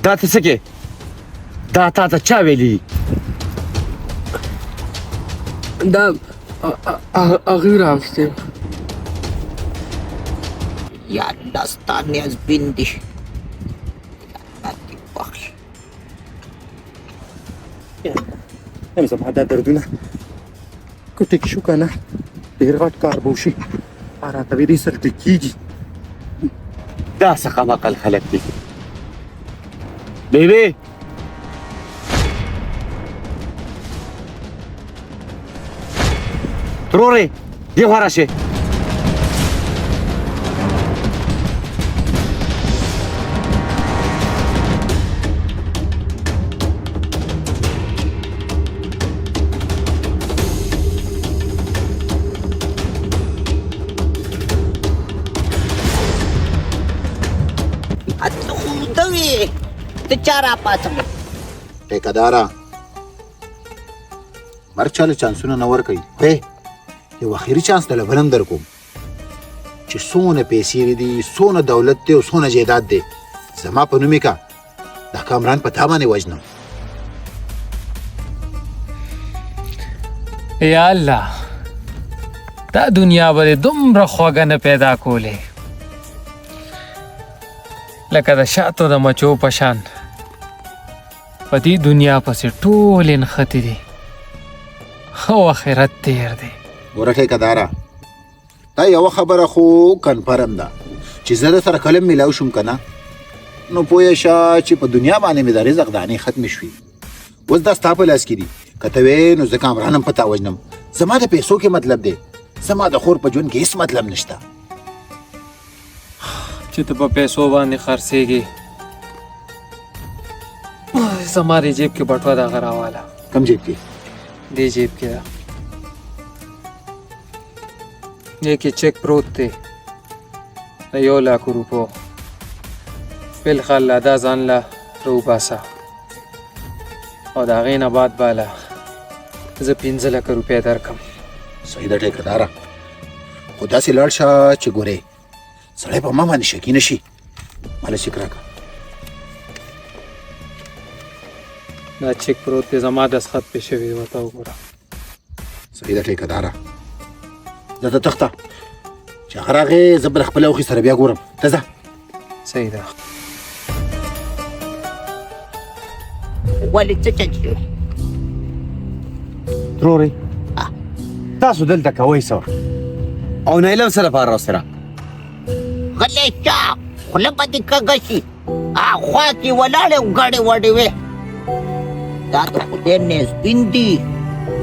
دا ته څه کې دا تا ته چا ویلي دا هغوی راوستې یا الله ستا نیازبین دي یا الله دې بخښي یم زما دا دردونه که ټیک شو که نه ډېر غټ کار به وشي راته به دې سره ټیکېږي دا څه کم عقل خلک دي بیبي ترورې دې خوا راشې ته چا راپاڅوې ټیکهداره مرګ چاله چانسونه نه ورکوي یو اخري چانس دله بل هم در کوم چې څونه پیسې دي څونه دولت دی او څونه جایداد دی زما په نوم یې کا دا کامران په تا باندې وژنم یا الله دا دنیا به دې دومره خوږه نه پیدا کولې لکه د شاتو د مچو په شان په دې دنیا پسې ټول نښتې دي او آخرت تیر دی ګوره ټیکهداره دا یوه خبره خو کنفرم ده چې زه در سره کله میلاو شوم که نه نو پوه شه چې په دنیا باندې مې د رزق دانې ختمې شوي اوس دا ستا په لاس کې دي که ته وې نو زه کامران هم په تا وژنم زما د پیسو کې مطلب دی زما د خور په ژوند کې هېڅ مطلب نشته چې ته په پیسو باندې خرڅېږې زما دې جیب کې بټوه دغه راواله کم جیب کې دې جیب کې ده دې کې چیک پروت دی د 1,00,000 روپو بالخلا دا ځان له راوباسه او د هغې نه بعد باله زه 15,00,000 روپۍ درکړم صحیح ده ټیکهداره خو داسې لاړ شه چې ګورې سړی په ما باندې شکي نه شي ماله چیک راکړه دا چیک پروت دی زما دستخط پې شوي ورته وګوره صحیح ده ټیکهداره زه ته تخته چې هغه راغې زه به د خپل اوښې سره بیا ګورم ته ځه صحیح ده ولې څه چل شوي ترورې تاسو دلته کوئ څه او نیلم څه لپاره راوستې غلی شه خوله به دې کږه شي خوا کې ولاړې او ګاډې واډې وې دا د خدای نیازبین دي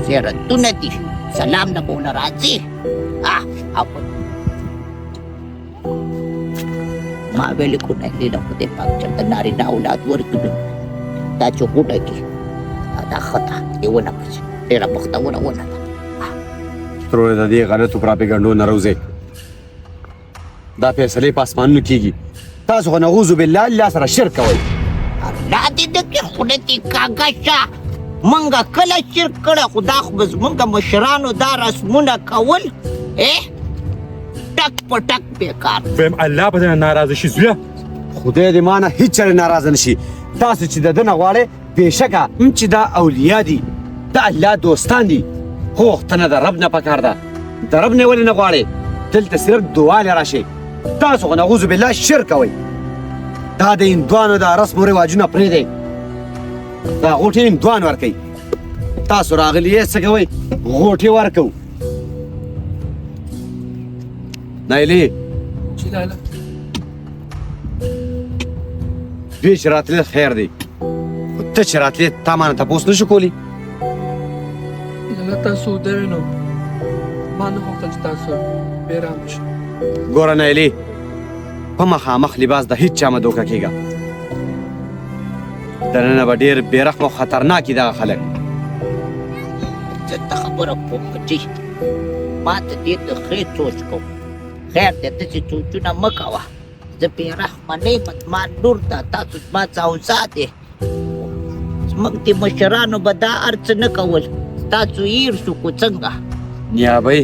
زیارتونه دي سلام نه به ونه راځي ما ویلې کو نهلي له خدای پاک چېرته نارینه اولاد ورکړي دا چې غوټه کې دا خطا یې ونه پسې ډېره بختوره ونه ده ترورې د دې غلطو پراپېګنډو نه روزئ دا فیصلې په اسمانونو کېږي تاسو خو نعوذ بالله الله سره شرک کوئ الله دې دکې خوله دې کاږه شه موږ کله شرک کړی خو دا خو به زموږ مشرانو دا رسمونه کول ټک په ټک بېکار ویم الله به درنه ناراضه شي زویه خدای دې ما نه هېڅ چېرې ناراضه نه شي تاسو چې د ده نه غواړئ بېشکه چې دا اولیا دي د الله دوستان دي خو غوښتنه د رب نه پکار ده د رب نه ولې نه غواړئ دلته صرف دعا لې راشئ تاسو خو نعوذ بالله شرک کوئ دا د هندوانو د رسم و رواجونه پرېږدئ دا غوټې هندوان ورکوي تاسو راغلي یې څه کوئ غوټې ورکوو نایلې چې لاله دوی چې راتلې خیر دی خو ته چې راتلې تا مانه تپوس نه شو کولی لاله تاسو ودرې نو ما نه غوښتل چې تاسو بېرامه شئ ګوره نایلې په مخامخ لباس د هیڅ چا مه دوکه کېږه دننه به ډېر بېرحمه او خطرناک دي دغه خلک زه ته خبره کوم بچي ما ته دې ته خیر سوچ کوم خیر دی داسې سوچونه مه کوه زه بېرحمه نه یم زما لور ده تاسو زما څاوزادې زموږ د مشرانو به دا هر څه نه کول ستاسو هیر شو کو څنګه نیابۍ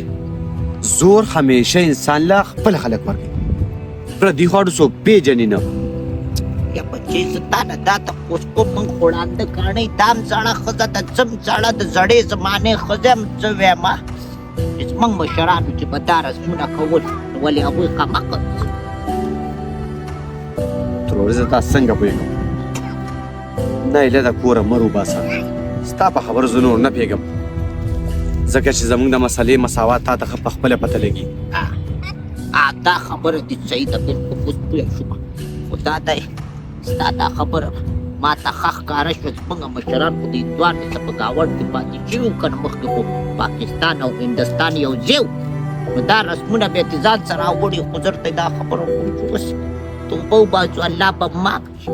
زور همیشه انسان له خپل خلک ورکوي پردي خواړو څوک پېژني نه یا بچ چې ستانه دا تپوس کوم من خوړانده کاڼۍ دام زړه ښځه د څم زړه د زړې زمانې ښځه یم څه ویمه چې زموږ مشرانو چې به دا رسمونه کول نو ولې هغوی قمقل تروري زه تا څنګه پوهېږم نایله د کوره مه روباسه ستا په خبرو زه نور نه پوهېږم ځکه چې زموږ د مسلې مساوات تا ته ښه په خپله پته لګي دا خبره دې صحیح ده بلکل اوس پوه شوم خو دا دی ستا دا خبره ما ته ښه ښکاره شوه زموږ مشران خو دې دواړې څه په ګاونډ کې پاتې شوي وو که نه مخکې خو پاکستان او هندوستان یو ځای وو نو دا رسمونه بیا دې ځان سره راوړي خو زه ورته دا خبره کوم چې اوس توبه وباسو الله به معاف کړي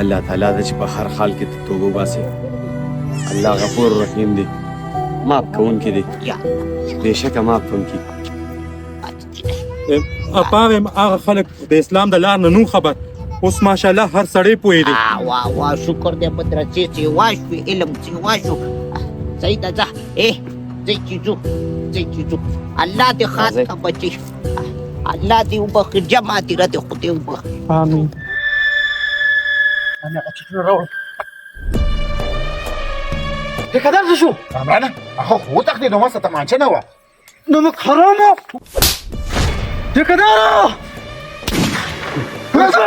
الله تعالی ده چې په هر حال کې ته توبه وباسې الله غفور رحیم دی معاف کوونکی دی یا بېشکه معاف کوونکی اپاویم هغه خلک د اسلام د لار نه نو خبر اوس ماشاءالله هر سړی پوهېږي واه واه شکر دی مدرسې چې واشوې علم چې واشو صحیح ده ځه ځئ چې ځو الله دې خاص کا بچي الله دې وبخښي جمع دې رد خو دې وبخښي آمین ټیکهدار څه شو کامرانه هغه خو وتښتېد نو ما څه تمانچه نه وه نمک حرامه ټیکهداره راځه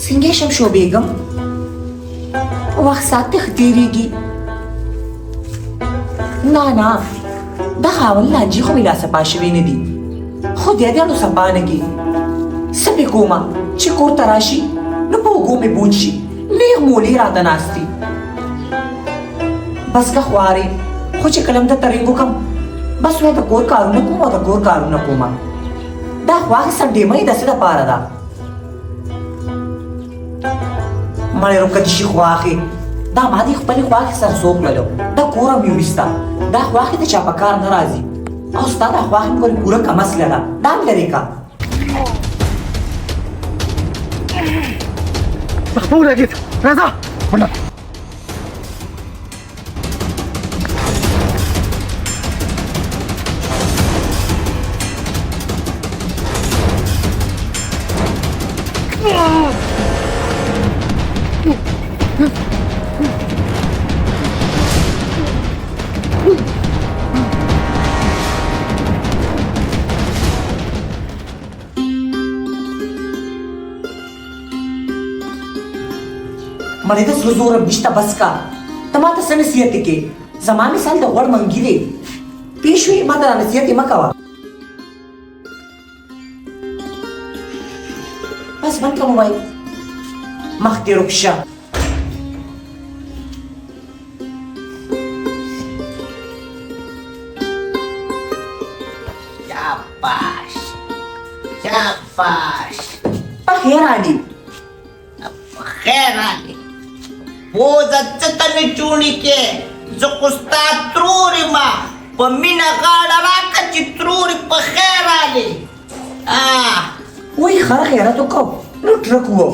څنګه شم شو بیگم وخت ساعت تیریږي نه دا خاون لانجې خو مې لا سپا شوي نه دي خو دیادیانو سبا نه کېږي څه پې کومه چې کور ته راشي نو په اوږو مې بوج شي نیغ مولې راته ناست دي بس که خوارې خو چې کله م درته رینګ وکړم بس وایي د کور کارونه کوم او د کور کارونه کومه دا خو اخیسته ډیمه یې داسې دپاره ده مړې روکه دې شي خواښې دا ما دې خپلې خواښې سره څوک للو دا کور هم یې ویسته دا خواښې د چا په کار نه راځي او ستا دا خواښې مې ګورې پوره کم اصله ده دا هم لرې که مخبو لګېد راځه منډه مړې د زړه زوره نشته بس کا ته ما ته څه نصیحت کې زما مثال د غوړ منګي دی پېښ وي ما ته نصیحت یې مه کوه بس بند که موبایل مخ دې روک شه شاباش شاباش په خیر علي خیر علي پوزه څه ته مې چوڼي کې زه خو ستا ترور یم په مینه غاړه راکړه چې ترورې په خیر علي وای خر خیرات وکړو نو ټرک وو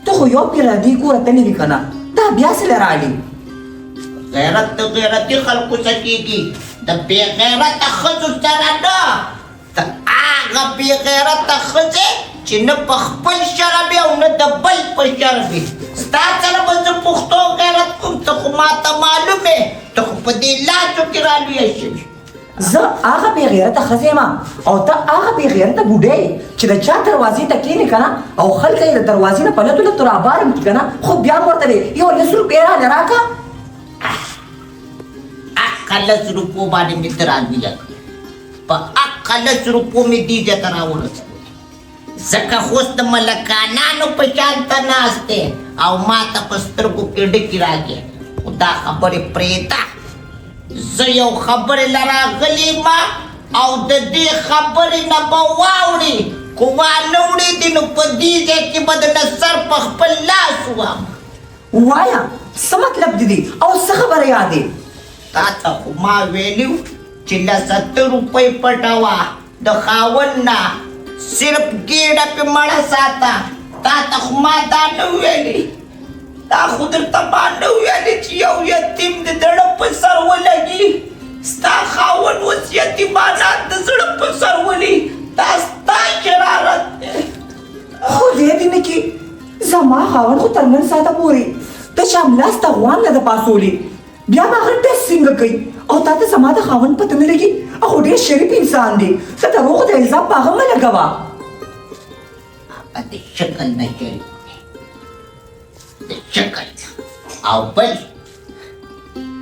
ته خو یو پیره دې کوره تللی وي که نه دا بیا څه له راړي غیرت د غیرتي خلکو څه کېږي د بې غیرته ښځو سره نه د هغه بې غیرته ښځې چې نه په خپل شرم وي او نه د بل په شرم وي ستا سره به زه پښتو غیرت کوم ته خو ماته معلوم یې ته خو په دې لاسو کې رالویه شوي زه هغه بې غیرته ښځه یم او ته هغه بې غیرته بوډۍ یې چې د چا دروازې ته کښېنې که نه او خلک یې د دروازې نه په لتو لتو رابارم کړي که نه خو بیا م ورته دی یو 10 روپۍ راله راکړه حقه 10 روپو باندې مې ته رالویه کړې په حقه 10 روپو مې دې ځای ته راورسولې ځکه خو اوس د ملکانانو په شان ته ناست دی او ما ته په سترګو کې ډکې راکړې خو دا خبرې پرېږده زه یو خبرې له راغلی ما او د دې خبرې نه به واوړې که وانه وړېدې نو په دې ځای کې به د سر په خپل لاس ووام وایه څه مطلب دې دی او څه خبره یادې تا ته خو ما ویلي چې له 70 روپۍ پټوه د خاوند نه صرف ګېډه پې مړه ساته تا ته خو ما دا نه ویلې دا خو درته ما نه ویلې چې یو یتیم د زړه په سر ولګي ستا خاوند اوس یتیمانان د زړه په سر ولي دا ستا شرارت دی خدای دې نه کړي زما خاوند خو تر نن ساعته پورې د چا ملاسته غوان نه ده پاسولی بیا به هغه ټسټ څنګه کوي او تا ته زما د خاوند پته نه لګي هغه ډېر شریف انسان دی ته دروغ د الزام په هغه مه لګوه هغه د شکل نه شریف دی د شکل او بل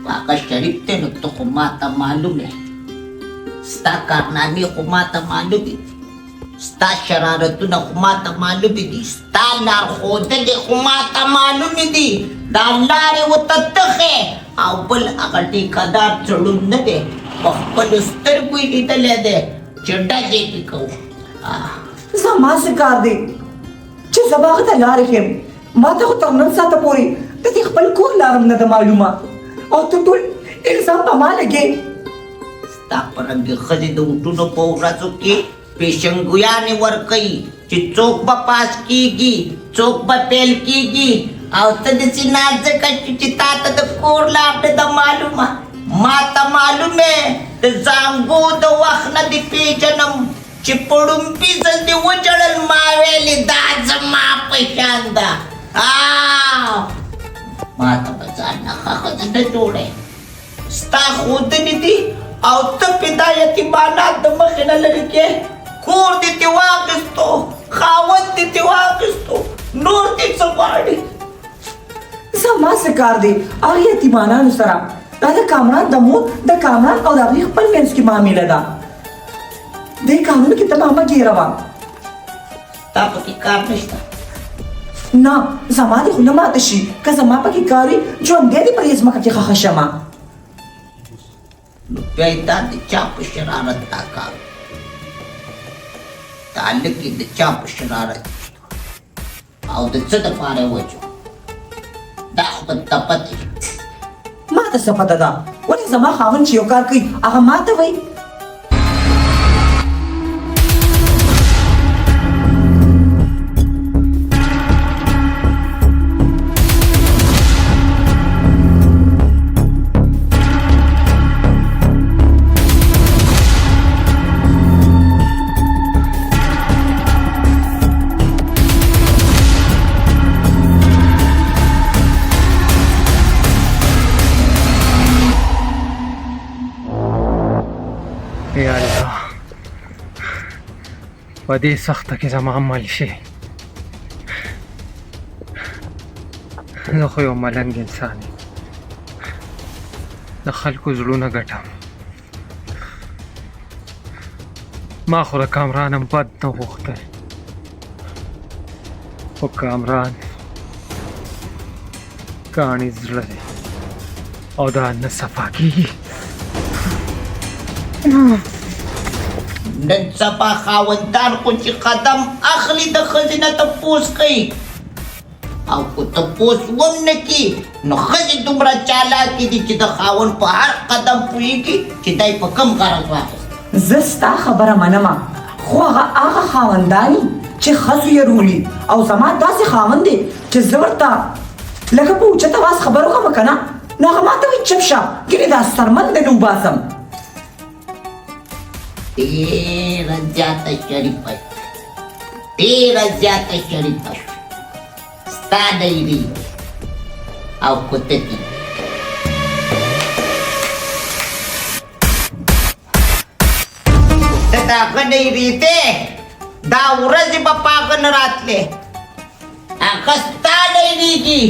هغه شریف دی نو ته خو ما ته معلوم یې ستا کارنامې خو ما ته معلوم دي ستا شرارتونه خو ما ته معلوم دي ستا لارښودنې خو ما ته معلوم دي دا لارې ورته تخې او بل هغه ټیکهدار څړون نه دی په خپلو سترګو یې لیدلی دی چې ډزې پې کوو زما څه کار دی چې زه به هغه ته لارې ښیم ما ته خو تر نن ساعته پورې د دې خپل کور لارم نه ده معلومه او ته ټول الزام په ما لګې ستا په رنګې ښځې د وټونو په ورځو کې پیشنګویانې ورکوي چې څوک به پاس کیږي څوک به فیل کیږي او ته داسې نازکه شو چې تا ته د کور لار نه ده معلومه ما ته معلومې د زانګو د وخت نه دې پېژنم چې په ړومبي ځل دې وجړل ما ویلې دا زما په شان ده ما ته به ځان نه ښه ښځه نه جوړې ستا ښودنې دي او ته پې دا یتیمانات د مخې نه لرې کې کور دې ترې واخیستو خاوند دې ترې واخیستو نور دې څه غواړې زما څه کار دی هغه یتیمانانو سره دا د کامران د مور د کامران او د هغوی خپل منځ کې معامله ده دې کارونو کې ته ما مه ګیروه تا پکې کار نشته نه زما دې خو نه ماته شي که زما پکې کار وي ژوندی دې پر دې ځمکه کې ښخه شمه نو بیا یې دا د چا په شرارت دا کار دا لږ د چا په شرارت او د څه دپاره یې وچو دا خو به ته پته ما ته څه پته ده ولې زما خاوند چې یو کار کوي هغه ما ته وایي یا الله په دې سخته کې زما عمل شي زه خو یو ملنګ انسان یم د خلکو زړونه ګټم ما خو د کامران هم بد نه غوښتل خو کامران کاڼي زړه دی او دا نه صفا کېږي نن سبا خاوندان خو چې قدم اخلي د ښځې نه تپوس کوي او که تپوس هم نه کي نو ښځې دومره چالاکې دي چې د خاوند په هر قدم پوهېږي چې دی په کوم غرض واخیست زه ستا خبره منمه خو هغه خاوندان چې ښځو یې رولي او زما داسې خاوند دی چې زه ورته لکه په اوچت اواز خبر وکړم که نه نو هغه ما ته وایي چپ شه ګینې دا سرمن دې نه وباسم ډېره زیاته شریفه ډېره زیاته شریفه ستا ډیري او کوتکي ته د هغه ډیري دی دا ورځې به په هغه نه راتلې هغه ستا ډیري دي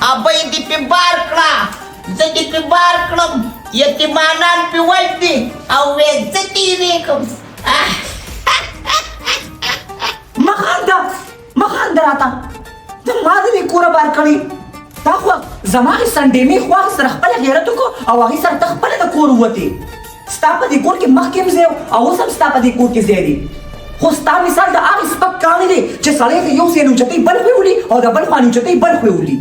ابۍ دې پې بار کړه زه دې پې بار کړم یتیمانان پې وژني او ویې زه تېرېږم مه خانده مه خانده راته ته ما د دې کوره بار کړې تا خو زما هغې سنډېمې خو هغې سره خپله غیرت وکړو او هغې سره ته خپله د کور ووتې ستا په دې کور کې مخکې هم ځای او اوس هم ستا په دې کور کې ځای دی خو ستا مثال د هغې سپک کاڼي دی چې سړی د یو ځای نه اوچتۍ بل خوا وړي او د بل خوا نه اوچتۍ بل خوا وړي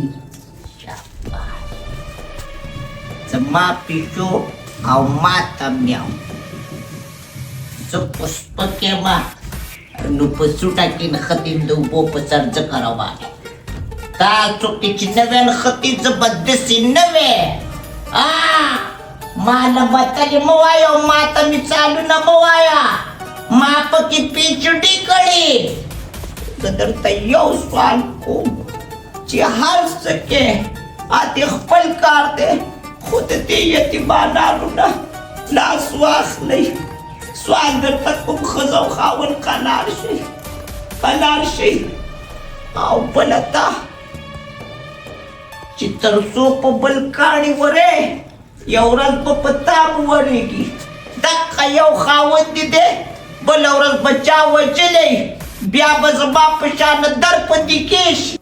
زما پیشو او ما ته میاو زه په سپکې ما نو په سوټه کې نښتې د اوبو په سر ځکه روان یم تا څوک دی چې نه وی نښتې زه به داسې نه وی ما نه متلې مه وایه او ما ته مثالونه مه وایه ما پکې پیچډي کړې زه درته یو سوال کوم چې هر څه کې دې خپل کار دی خو د دې یتیمانانو نه لاس واخلئ سوال درته کوم ښځه او خاوند قلار شي او بله ته چې تر څو په بل کاڼي ورې یو ورځ به په تا وورېږي دقه یو خاوند دې دی بله ورځ به چا وژلی بیا به زما په شانه در پدې کېږي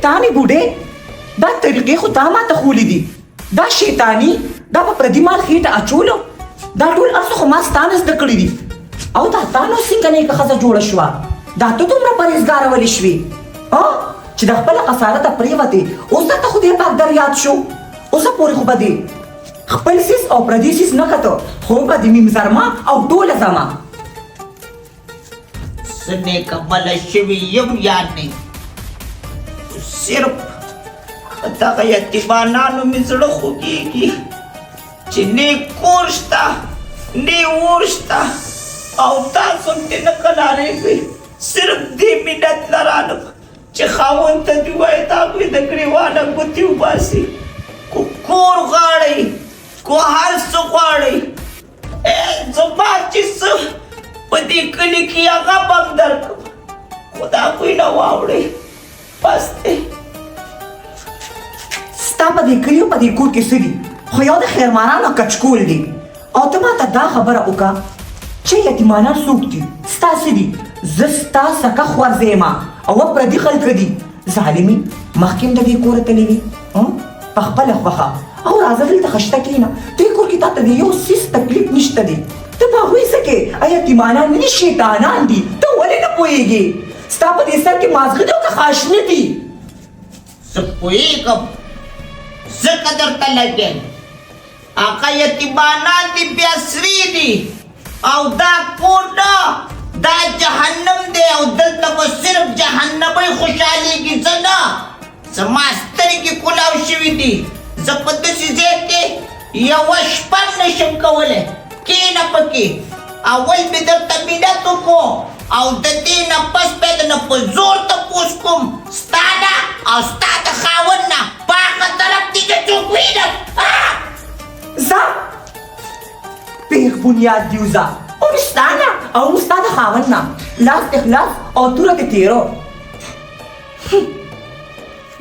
شیطانی بوډې دا طریقې خو تا ماته ښولې دي دا شیطاني دا په پردي مال خېټه اچولو دا ټول هر څه خو ما ستا نه زده کړي دي او دا تا نو څنګه نیکه ښځه جوړه شوه دا ته دومره پرهېزګاره ولې شوې چې د خپله خسارته پرېوتې اوس درته خدای پاک در یاد شو اوسه پورې خو به دې خپل سیس او پردي سیس نه کته خو به د میم زرما او ټوله زما زه نیکمله شوي یم یا نه صرف دغه یتیمانانو مې زړه خوږېږي چې نه کور شته نه اور شته او تاسو ترې نه قلارېږئ صرف دې منت لرالم چې خاوند ته دې وایي تا هغوی د ګرېوانه ګوتې وباسي کو کور غواړئ کو هر څه غواړئ زما چې څه په دې کلي کې هغه به هم درکړم خو د هغوی نه واوړئ بس دی ستا په دې کلي په دې کور کې څه دي خو یو د خیرمانانو کچکول دي او ته ماته دا خبره وکړه چې یتیمانان څوک دي ستا څه دي زه ستا سکه خورزه یم او پردي خلک دي ظالمي مخکې هم د دې کوره تللې وي په خپله خوښه او راځه دلته خشته کښېنه دې کور کې تا ته د یو څیز تکلیف نشته دی ته په هغوی څه کې یتیمانان نه دي شیطانان دي ته ولې نه پوهېږې ستا په دې سر کې مازغه دي او که خاشنه دي زه پوهېږم ځکه درته لګیم هغه یتیمانان دي بیا سري دي او دا کور نه دا جهنم دی او دلته به صرف جهنمۍ خوشحالېږي زه نه زما سترګې کلاو شوي دي زه په داسې ځای کې یوه شپه نشم کولی کښېنه پکې اول مې درته منت وکړو او د دې نه پس بیا د نه په زور تپوس کوم ستا نه او ستا د خاوند نه په هغه طرف دې چې څوک وینم ځه پیغ بنیاد دي وځه او ستا نه او ستا د خاوند نه لاس دې خلاص او توره دې تېرو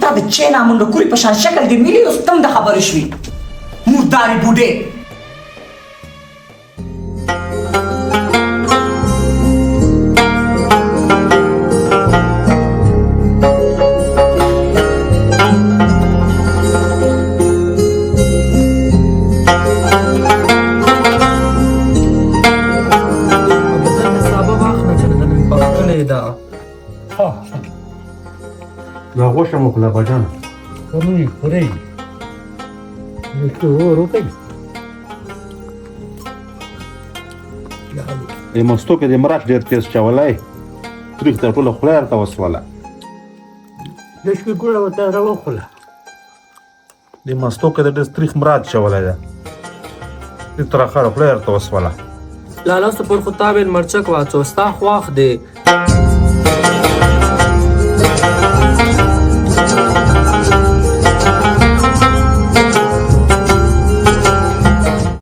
دا د چین امنډه کورې په شان شکل دې ملي اوس تم د خبرې شوي مردارې بوډې دا غوښه مو کله بجانه خوري روپۍ مستو کې د مرچ ډېر تیز چولی تریخ ته ټوله خوله ورته وسوله لږ کې ګوړه ورته راوخوله د مستو کې د ډېر تریخ مرچ چولی ده دې ترخه خوله ورته وسوله لالا ته پر خو تا بېل مرچک واچو ستا خواښ دی